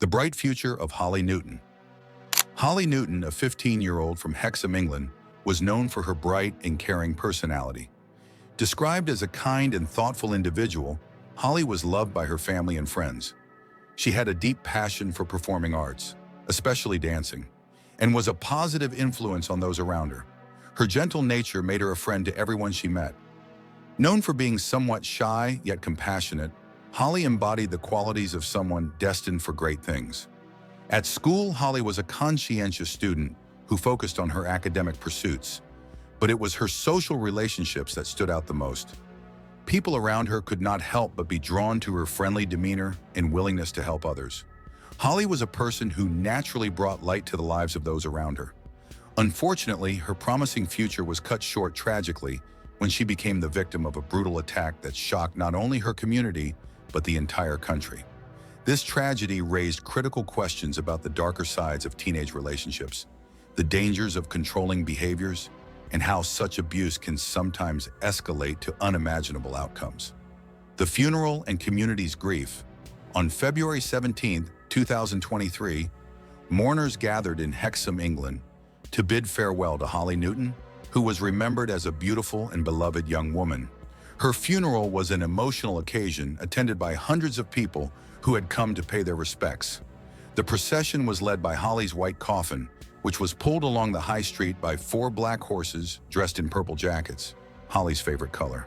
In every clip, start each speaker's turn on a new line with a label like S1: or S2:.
S1: The bright future of Holly Newton. Holly Newton, a 15-year-old from Hexham, England, was known for her bright and caring personality. Described as a kind and thoughtful individual, Holly was loved by her family and friends. She had a deep passion for performing arts, especially dancing, and was a positive influence on those around her. Her gentle nature made her a friend to everyone she met. Known for being somewhat shy yet compassionate, Holly embodied the qualities of someone destined for great things. At school, Holly was a conscientious student who focused on her academic pursuits, but it was her social relationships that stood out the most. People around her could not help but be drawn to her friendly demeanor and willingness to help others. Holly was a person who naturally brought light to the lives of those around her. Unfortunately, her promising future was cut short tragically when she became the victim of a brutal attack that shocked not only her community, but the entire country. This tragedy raised critical questions about the darker sides of teenage relationships, the dangers of controlling behaviors, and how such abuse can sometimes escalate to unimaginable outcomes. The funeral and community's grief. On February 17, 2023, mourners gathered in Hexham, England, to bid farewell to Holly Newton, who was remembered as a beautiful and beloved young woman. Her funeral was an emotional occasion attended by hundreds of people who had come to pay their respects. The procession was led by Holly's white coffin, which was pulled along the high street by 4 black horses dressed in purple jackets, Holly's favorite color.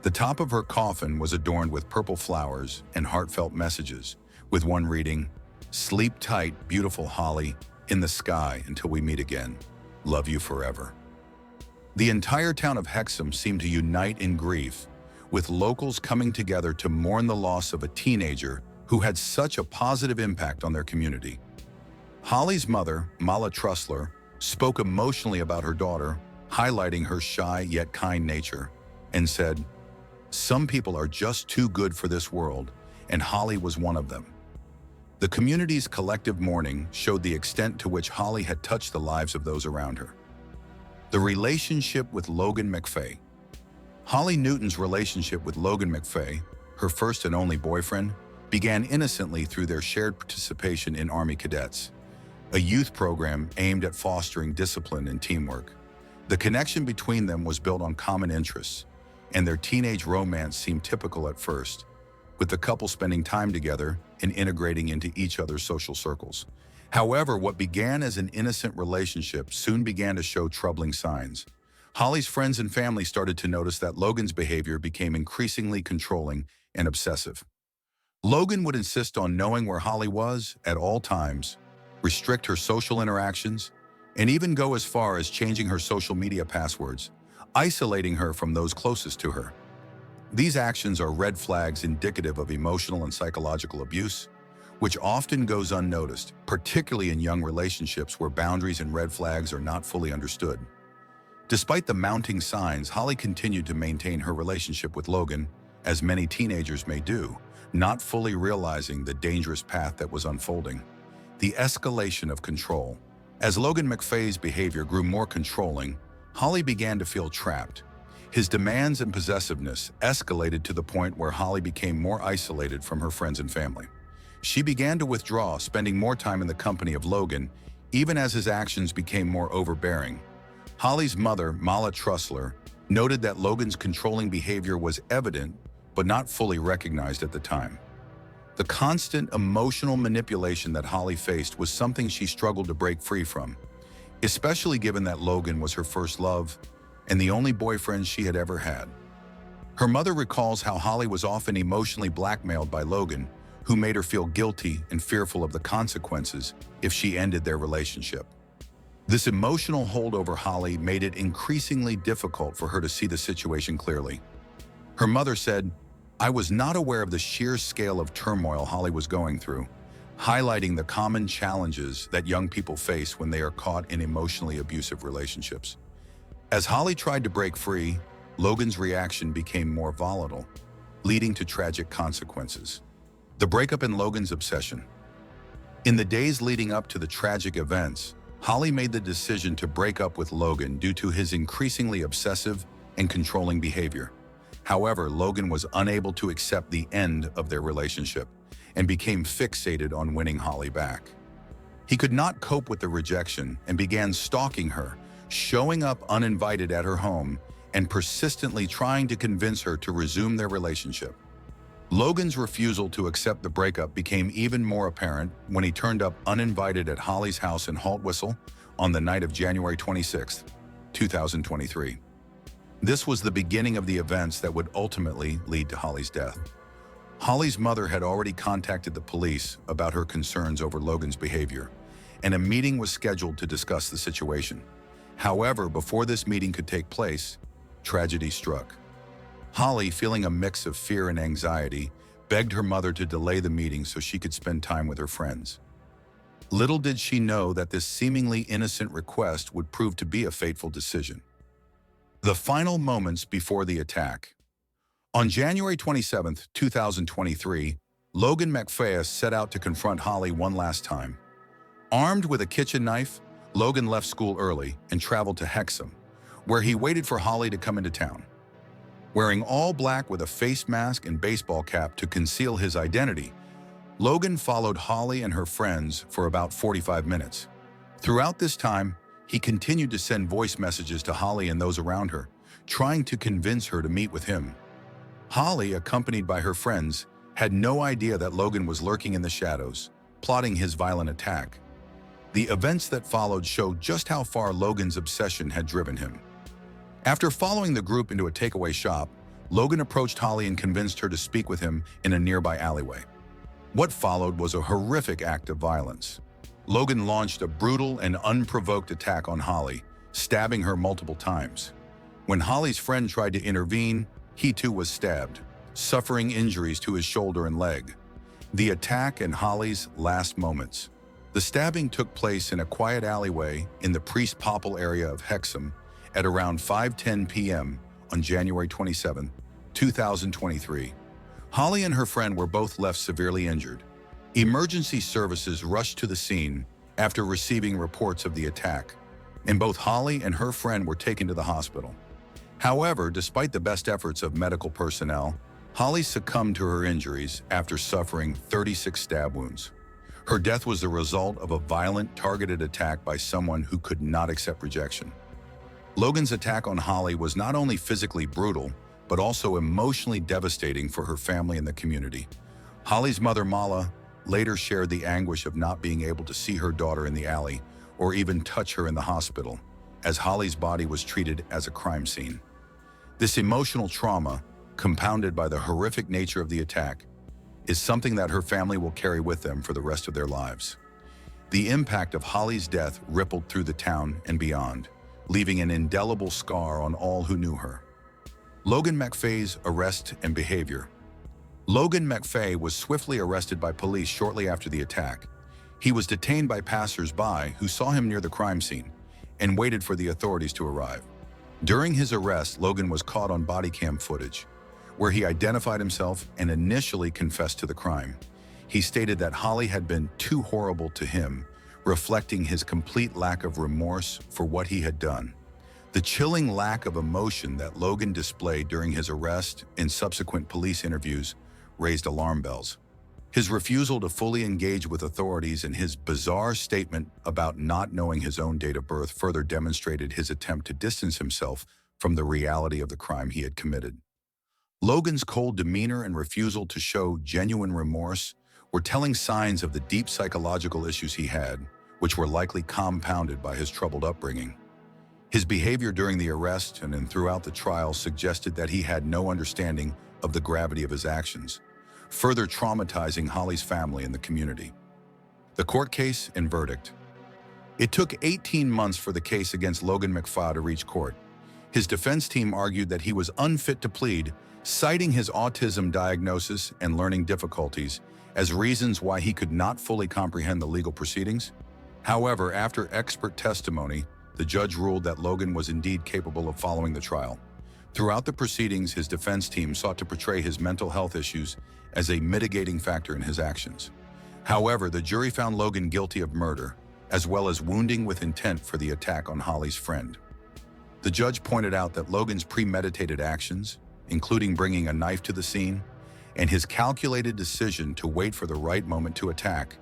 S1: The top of her coffin was adorned with purple flowers and heartfelt messages, with one reading, "Sleep tight, beautiful Holly, in the sky until we meet again. Love you forever." The entire town of Hexham seemed to unite in grief, with locals coming together to mourn the loss of a teenager who had such a positive impact on their community. Holly's mother, Mala Trussler, spoke emotionally about her daughter, highlighting her shy yet kind nature, and said, "Some people are just too good for this world, and Holly was one of them." The community's collective mourning showed the extent to which Holly had touched the lives of those around her. The relationship with Logan McFa. Holly Newton's relationship with Logan McFa, her first and only boyfriend, began innocently through their shared participation in Army Cadets, a youth program aimed at fostering discipline and teamwork. The connection between them was built on common interests, and their teenage romance seemed typical at first, with the couple spending time together and integrating into each other's social circles. However, what began as an innocent relationship soon began to show troubling signs. Holly's friends and family started to notice that Logan's behavior became increasingly controlling and obsessive. Logan would insist on knowing where Holly was at all times, restrict her social interactions, and even go as far as changing her social media passwords, isolating her from those closest to her. These actions are red flags indicative of emotional and psychological abuse, which often goes unnoticed, particularly in young relationships where boundaries and red flags are not fully understood. Despite the mounting signs, Holly continued to maintain her relationship with Logan, as many teenagers may do, not fully realizing the dangerous path that was unfolding. The escalation of control. As Logan McFa's behavior grew more controlling, Holly began to feel trapped. His demands and possessiveness escalated to the point where Holly became more isolated from her friends and family. She began to withdraw, spending more time in the company of Logan, even as his actions became more overbearing. Holly's mother, Mala Trussler, noted that Logan's controlling behavior was evident, but not fully recognized at the time. The constant emotional manipulation that Holly faced was something she struggled to break free from, especially given that Logan was her first love and the only boyfriend she had ever had. Her mother recalls how Holly was often emotionally blackmailed by Logan, who made her feel guilty and fearful of the consequences if she ended their relationship. This emotional hold over Holly made it increasingly difficult for her to see the situation clearly. Her mother said, "I was not aware of the sheer scale of turmoil Holly was going through," highlighting the common challenges that young people face when they are caught in emotionally abusive relationships. As Holly tried to break free, Logan's reaction became more volatile, leading to tragic consequences. The breakup in Logan's obsession. In the days leading up to the tragic events, Holly made the decision to break up with Logan due to his increasingly obsessive and controlling behavior. However, Logan was unable to accept the end of their relationship, and became fixated on winning Holly back. He could not cope with the rejection and began stalking her, showing up uninvited at her home and persistently trying to convince her to resume their relationship. Logan's refusal to accept the breakup became even more apparent when he turned up uninvited at Holly's house in Haltwhistle on the night of January 26, 2023. This was the beginning of the events that would ultimately lead to Holly's death. Holly's mother had already contacted the police about her concerns over Logan's behavior, and a meeting was scheduled to discuss the situation. However, before this meeting could take place, tragedy struck. Holly, feeling a mix of fear and anxiety, begged her mother to delay the meeting so she could spend time with her friends. Little did she know that this seemingly innocent request would prove to be a fateful decision. The final moments before the attack. On January 27, 2023, Logan McFa set out to confront Holly one last time. Armed with a kitchen knife, Logan left school early and traveled to Hexham, where he waited for Holly to come into town. Wearing all black with a face mask and baseball cap to conceal his identity, Logan followed Holly and her friends for about 45 minutes. Throughout this time, he continued to send voice messages to Holly and those around her, trying to convince her to meet with him. Holly, accompanied by her friends, had no idea that Logan was lurking in the shadows, plotting his violent attack. The events that followed showed just how far Logan's obsession had driven him. After following the group into a takeaway shop, Logan approached Holly and convinced her to speak with him in a nearby alleyway. What followed was a horrific act of violence. Logan launched a brutal and unprovoked attack on Holly, stabbing her multiple times. When Holly's friend tried to intervene, he too was stabbed, suffering injuries to his shoulder and leg. The attack and Holly's last moments. The stabbing took place in a quiet alleyway in the Priest Popple area of Hexham at around 5:10 p.m. on January 27, 2023. Holly and her friend were both left severely injured. Emergency services rushed to the scene after receiving reports of the attack, and both Holly and her friend were taken to the hospital. However, despite the best efforts of medical personnel, Holly succumbed to her injuries after suffering 36 stab wounds. Her death was the result of a violent, targeted attack by someone who could not accept rejection. Logan's attack on Holly was not only physically brutal, but also emotionally devastating for her family and the community. Holly's mother, Mala, later shared the anguish of not being able to see her daughter in the alley or even touch her in the hospital, as Holly's body was treated as a crime scene. This emotional trauma, compounded by the horrific nature of the attack, is something that her family will carry with them for the rest of their lives. The impact of Holly's death rippled through the town and beyond, leaving an indelible scar on all who knew her. Logan McFa's arrest and behavior. Logan McFa was swiftly arrested by police shortly after the attack. He was detained by passers-by who saw him near the crime scene and waited for the authorities to arrive. During his arrest, Logan was caught on body cam footage, where he identified himself and initially confessed to the crime. He stated that Holly had been too horrible to him, reflecting his complete lack of remorse for what he had done. The chilling lack of emotion that Logan displayed during his arrest and subsequent police interviews raised alarm bells. His refusal to fully engage with authorities and his bizarre statement about not knowing his own date of birth further demonstrated his attempt to distance himself from the reality of the crime he had committed. Logan's cold demeanor and refusal to show genuine remorse were telling signs of the deep psychological issues he had, which were likely compounded by his troubled upbringing. His behavior during the arrest and throughout the trial suggested that he had no understanding of the gravity of his actions, further traumatizing Holly's family and the community. The court case and verdict. It took 18 months for the case against Logan McFa to reach court. His defense team argued that he was unfit to plead, citing his autism diagnosis and learning difficulties as reasons why he could not fully comprehend the legal proceedings. However, after expert testimony, the judge ruled that Logan was indeed capable of following the trial. Throughout the proceedings, his defense team sought to portray his mental health issues as a mitigating factor in his actions. However, the jury found Logan guilty of murder, as well as wounding with intent for the attack on Holly's friend. The judge pointed out that Logan's premeditated actions, including bringing a knife to the scene, and his calculated decision to wait for the right moment to attack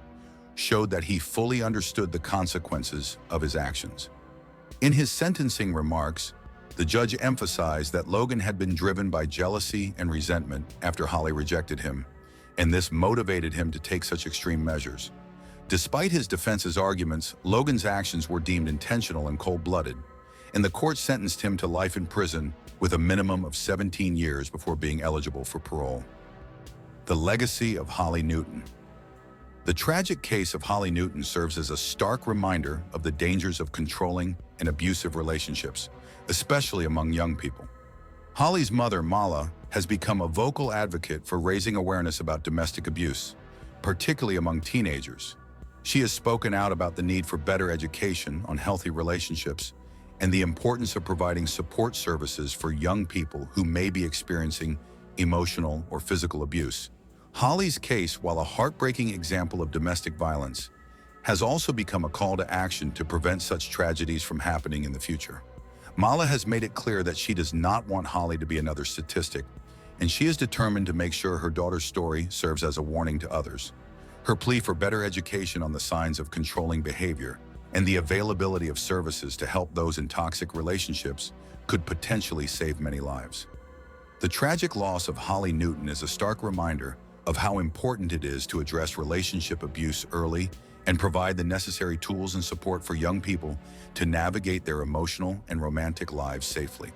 S1: showed that he fully understood the consequences of his actions. In his sentencing remarks, the judge emphasized that Logan had been driven by jealousy and resentment after Holly rejected him, and this motivated him to take such extreme measures. Despite his defense's arguments, Logan's actions were deemed intentional and cold-blooded, and the court sentenced him to life in prison with a minimum of 17 years before being eligible for parole. The legacy of Holly Newton. The tragic case of Holly Newton serves as a stark reminder of the dangers of controlling and abusive relationships, especially among young people. Holly's mother, Mala, has become a vocal advocate for raising awareness about domestic abuse, particularly among teenagers. She has spoken out about the need for better education on healthy relationships and the importance of providing support services for young people who may be experiencing emotional or physical abuse. Holly's case, while a heartbreaking example of domestic violence, has also become a call to action to prevent such tragedies from happening in the future. Mala has made it clear that she does not want Holly to be another statistic, and she is determined to make sure her daughter's story serves as a warning to others. Her plea for better education on the signs of controlling behavior and the availability of services to help those in toxic relationships could potentially save many lives. The tragic loss of Holly Newton is a stark reminder of how important it is to address relationship abuse early and provide the necessary tools and support for young people to navigate their emotional and romantic lives safely.